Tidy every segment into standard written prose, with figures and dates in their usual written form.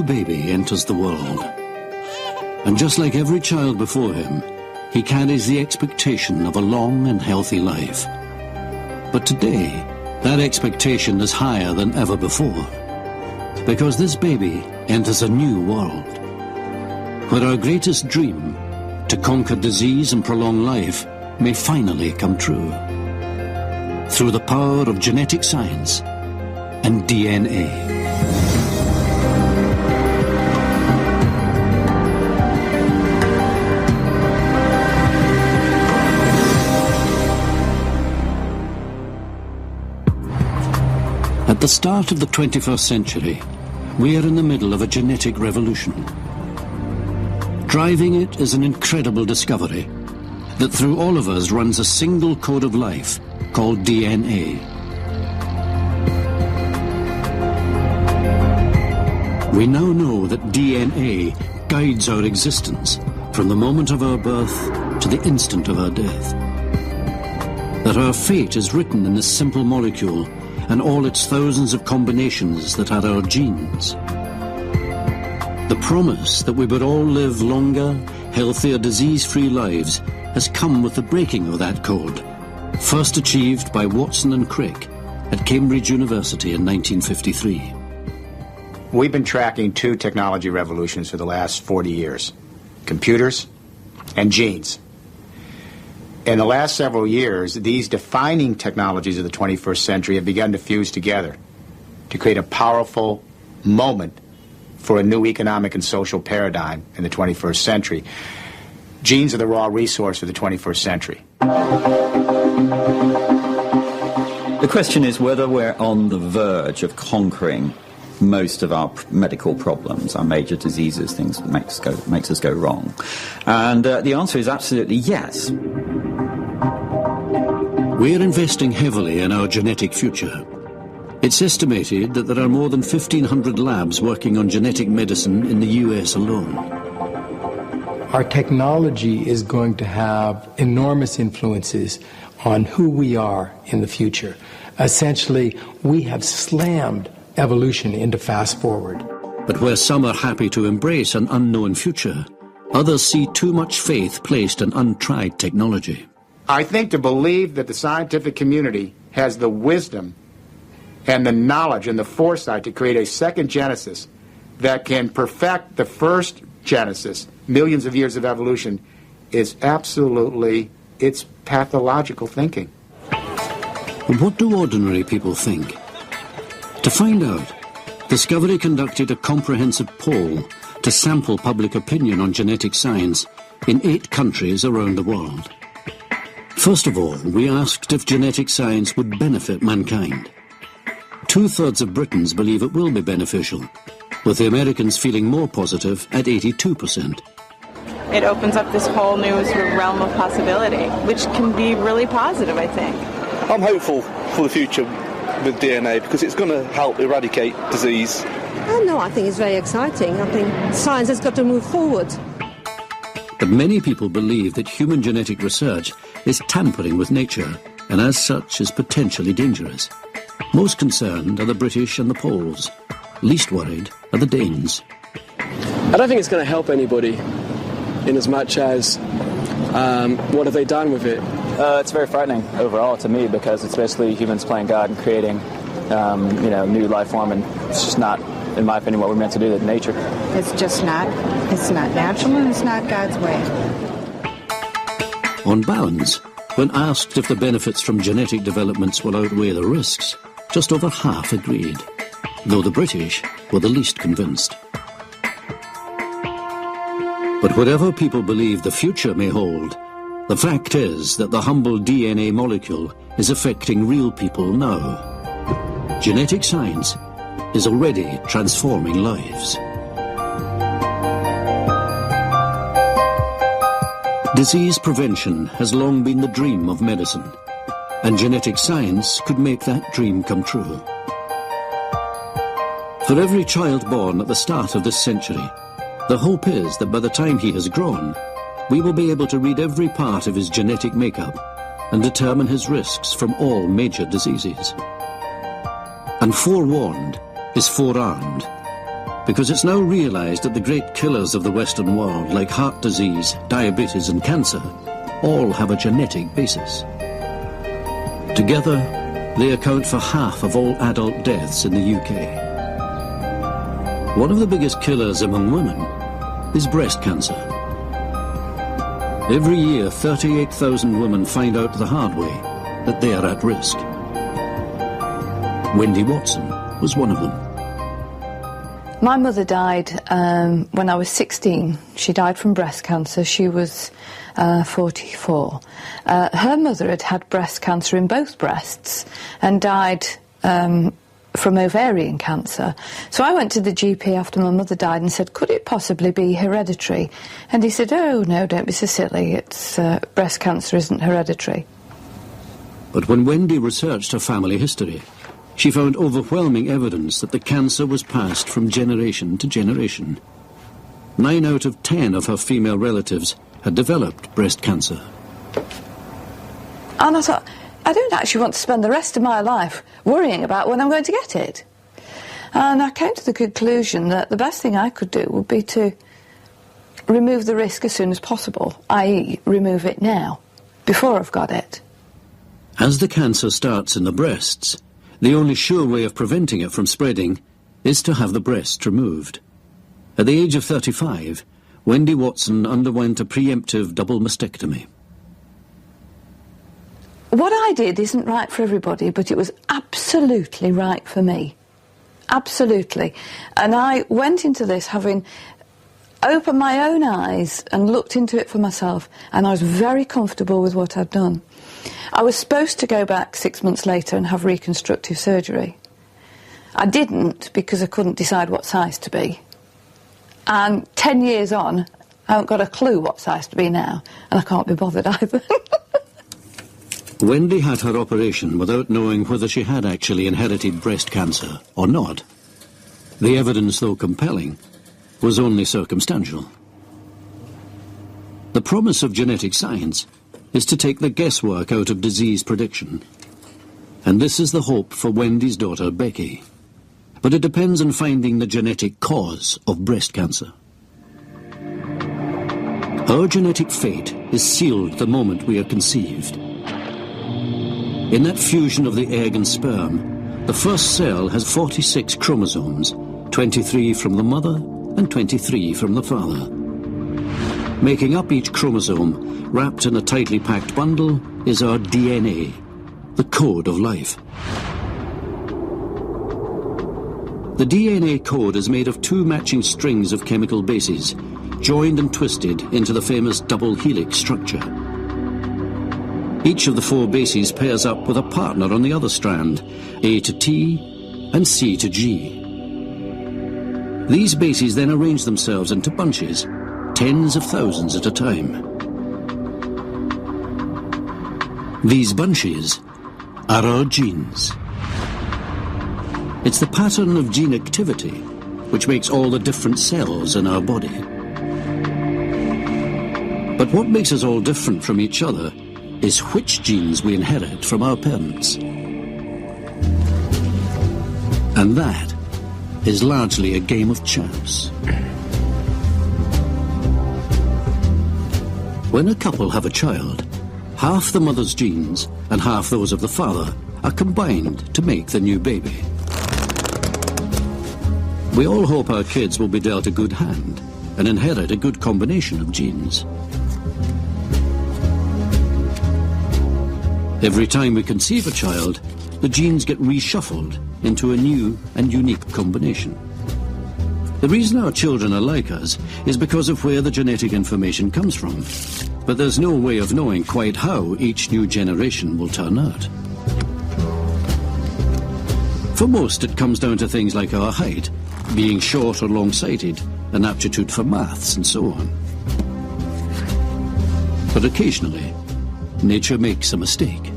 new baby enters the world. And just like every child before him, he carries the expectation of a long and healthy life. But today, that expectation is higher than ever before, because this baby enters a new world, where our greatest dream, to conquer disease and prolong life, may finally come true, through the power of genetic science and DNA. At the start of the 21st century, we are in the middle of a genetic revolution. Driving it is an incredible discovery that through all of us runs a single code of life called DNA. We now know that DNA guides our existence from the moment of our birth to the instant of our death. That our fate is written in this simple molecule and all its thousands of combinations that are our genes. The promise that we would all live longer, healthier, disease-free lives has come with the breaking of that code, first achieved by Watson and Crick at Cambridge University in 1953. We've been tracking two technology revolutions for the last 40 years, computers and genes. In the last several years, these defining technologies of the 21st century have begun to fuse together to create a powerful moment for a new economic and social paradigm in the 21st century. Genes are the raw resource of the 21st century. The question is whether we're on the verge of conquering most of our medical problems, our major diseases, things that makes us go wrong. And the answer is absolutely yes. We're investing heavily in our genetic future. It's estimated that there are more than 1,500 labs working on genetic medicine in the US alone. Our technology is going to have enormous influences on who we are in the future. Essentially, we have slammed evolution into fast forward. But where some are happy to embrace an unknown future, others see too much faith placed in untried technology. I think to believe that the scientific community has the wisdom and the knowledge and the foresight to create a second genesis that can perfect the first genesis, millions of years of evolution, is absolutely, it's pathological thinking. But what do ordinary people think? To find out, Discovery conducted a comprehensive poll to sample public opinion on genetic science in 8 countries around the world. First of all, we asked if genetic science would benefit mankind. 2/3 of Britons believe it will be beneficial, with the Americans feeling more positive at 82%. It opens up this whole new sort of realm of possibility, which can be really positive, I think. I'm hopeful for the future with DNA because it's going to help eradicate disease. Oh, no, I think it's very exciting. I think science has got to move forward. But many people believe that human genetic research is tampering with nature and as such is potentially dangerous. Most concerned are the British and the Poles. Least worried are the Danes. I don't think it's going to help anybody in as much as what have they done with it? It's very frightening overall to me because it's basically humans playing God and creating new life form, and it's just not, in my opinion, what we're meant to do with nature. It's just not. It's not natural and it's not God's way. On balance, when asked if the benefits from genetic developments will outweigh the risks, just over half agreed, though the British were the least convinced. But whatever people believe the future may hold, the fact is that the humble DNA molecule is affecting real people now. Genetic science is already transforming lives. Disease prevention has long been the dream of medicine, and genetic science could make that dream come true. For every child born at the start of this century, the hope is that by the time he has grown, we will be able to read every part of his genetic makeup and determine his risks from all major diseases. And forewarned is forearmed. because it's now realized that the great killers of the Western world, like heart disease, diabetes and cancer, all have a genetic basis. Together, they account for half of all adult deaths in the UK. One of the biggest killers among women is breast cancer. Every year, 38,000 women find out the hard way that they are at risk. Wendy Watson was one of them. My mother died when I was 16. She died from breast cancer. She was 44. Her mother had had breast cancer in both breasts and died from ovarian cancer. So I went to the GP after my mother died and said, could it possibly be hereditary? And he said, oh no, don't be so silly, it's breast cancer isn't hereditary. But when Wendy researched her family history, she found overwhelming evidence that the cancer was passed from generation to generation. 9 out of 10 of her female relatives had developed breast cancer. And I thought, I don't actually want to spend the rest of my life worrying about when I'm going to get it. And I came to the conclusion that the best thing I could do would be to remove the risk as soon as possible, i.e. remove it now, before I've got it. As the cancer starts in the breasts, the only sure way of preventing it from spreading is to have the breast removed. At the age of 35, Wendy Watson underwent a preemptive double mastectomy. What I did isn't right for everybody, but it was absolutely right for me. Absolutely. And I went into this having opened my own eyes and looked into it for myself, and I was very comfortable with what I'd done. I was supposed to go back 6 months later and have reconstructive surgery. I didn't because I couldn't decide what size to be. And 10 years on, I haven't got a clue what size to be now, and I can't be bothered either. Wendy had her operation without knowing whether she had actually inherited breast cancer or not. The evidence, though compelling, was only circumstantial. The promise of genetic science is to take the guesswork out of disease prediction. And this is the hope for Wendy's daughter, Becky. But it depends on finding the genetic cause of breast cancer. Our genetic fate is sealed the moment we are conceived. In that fusion of the egg and sperm, the first cell has 46 chromosomes, 23 from the mother and 23 from the father. Making up each chromosome, wrapped in a tightly packed bundle, is our DNA, the code of life. The DNA code is made of 2 matching strings of chemical bases, joined and twisted into the famous double helix structure. Each of the 4 bases pairs up with a partner on the other strand, A to T and C to G. These bases then arrange themselves into bunches, tens of thousands at a time. These bunches are our genes. It's the pattern of gene activity which makes all the different cells in our body. But what makes us all different from each other is which genes we inherit from our parents. And that is largely a game of chance. When a couple have a child, half the mother's genes and half those of the father are combined to make the new baby. We all hope our kids will be dealt a good hand and inherit a good combination of genes. Every time we conceive a child, the genes get reshuffled into a new and unique combination. The reason our children are like us is because of where the genetic information comes from. But there's no way of knowing quite how each new generation will turn out. For most, it comes down to things like our height, being short or long-sighted, an aptitude for maths, and so on. But occasionally, nature makes a mistake.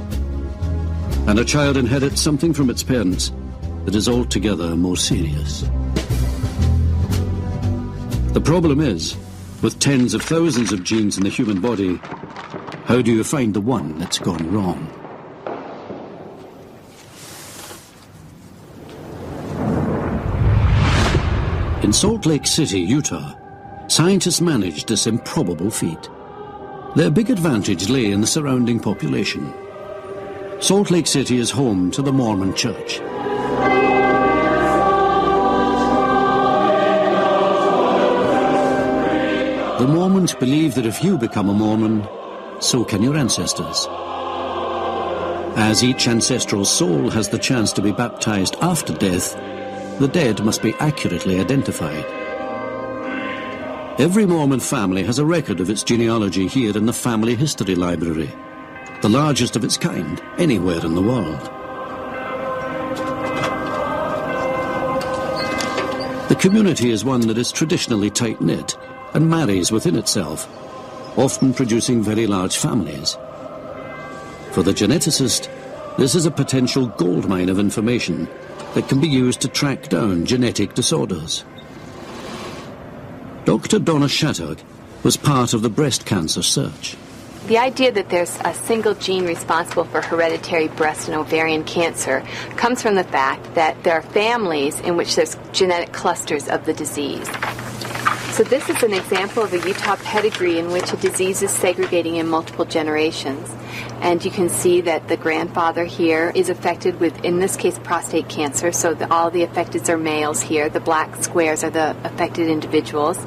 And a child inherits something from its parents that is altogether more serious. The problem is, with tens of thousands of genes in the human body, how do you find the one that's gone wrong? In Salt Lake City, Utah, scientists managed this improbable feat. Their big advantage lay in the surrounding population. Salt Lake City is home to the Mormon Church. The Mormons believe that if you become a Mormon, so can your ancestors. As each ancestral soul has the chance to be baptized after death, the dead must be accurately identified. Every Mormon family has a record of its genealogy here in the Family History Library, the largest of its kind anywhere in the world. The community is one that is traditionally tight-knit and marries within itself, often producing very large families. For the geneticist, this is a potential goldmine of information that can be used to track down genetic disorders. Dr. Donna Shattuck was part of the breast cancer search. The idea that there's a single gene responsible for hereditary breast and ovarian cancer comes from the fact that there are families in which there's genetic clusters of the disease. So this is an example of a Utah pedigree in which a disease is segregating in multiple generations. And you can see that the grandfather here is affected with, in this case, prostate cancer. So all the affected are males here. The black squares are the affected individuals.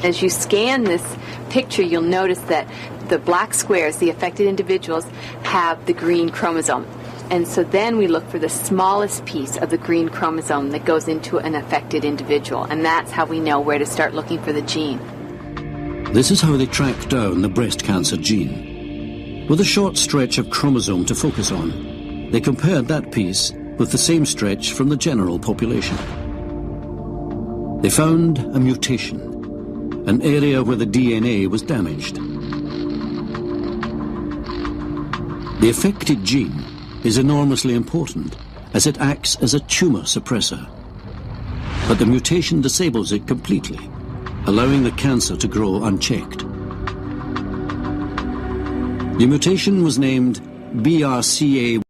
As you scan this picture, you'll notice that the black squares, the affected individuals, have the green chromosome. And so then we look for the smallest piece of the green chromosome that goes into an affected individual. And that's how we know where to start looking for the gene. This is how they track down the breast cancer gene. With a short stretch of chromosome to focus on, they compared that piece with the same stretch from the general population. They found a mutation, an area where the DNA was damaged. The affected gene is enormously important as it acts as a tumor suppressor. But the mutation disables it completely, allowing the cancer to grow unchecked. The mutation was named BRCA